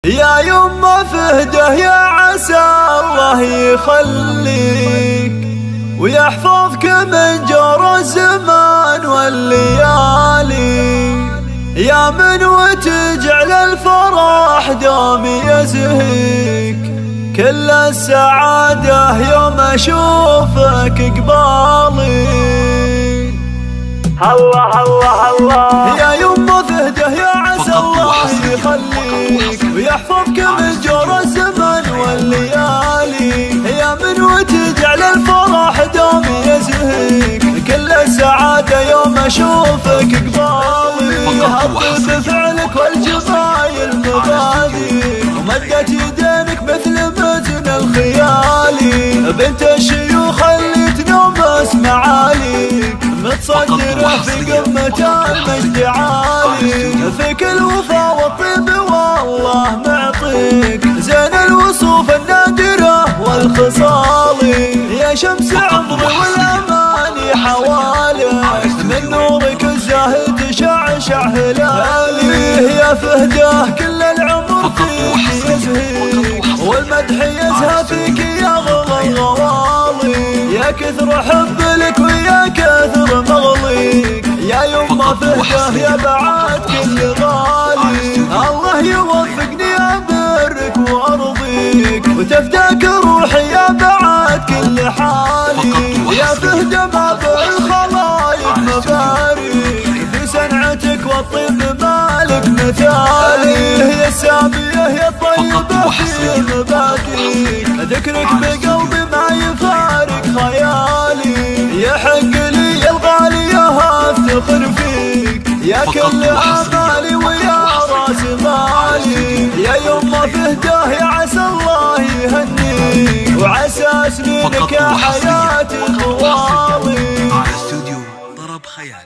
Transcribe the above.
يا يما فهده يا عسى الله يخليك ويحفظك من جور الزمان والليالي، يا من وتجعل الفرح دوم يزهيك، كل السعادة يوم أشوفك قبالي. الله الله الله يا يما فهده يا عسى الله يخليك ويحفظك من جور الزمن والليالي، يا من وتجعل الفرح دوم يزهيك، كل السعادة يوم أشوفك قبالي. هطف فعلك والجمايل مبادئ ومدت يدينك مثل مزن الخيالي، بنت الشيوخ اللي تنوم اسمع عالي، متصدرة في قمة المجد عالي، فيك الوفا والطيب والله معطيك زين الوصوف النادرة والخصال، يا شمس عمري والأماني حوالك، من نورك الزاهد شعشع هلالي، يا فهده كل العمر فيك يزهيك والمدح يزهى فيك يا غلى الغوالي، يا كثر حب لك ويا كثر مغليك، يا يما فهده يا بعد كل غالي، الله يوفقني أبرك وأرضيك وتفداك روحي يا بعد كل حالي، يا فهده ما بالخلايق مبارك في صنعتك والطيب مالك مثالي، يا السامية يا الطيبة في مبادئك، ذكرك بقلبي ما يفارق خيالي، يحق لي يا الغالية افتخر فيك، يا كل امالي ويا راس مالي، يا يما فهده يا عسى الله يهنيك وعسى سنينك يا حياتي طوالي. على استوديو طرب خيال.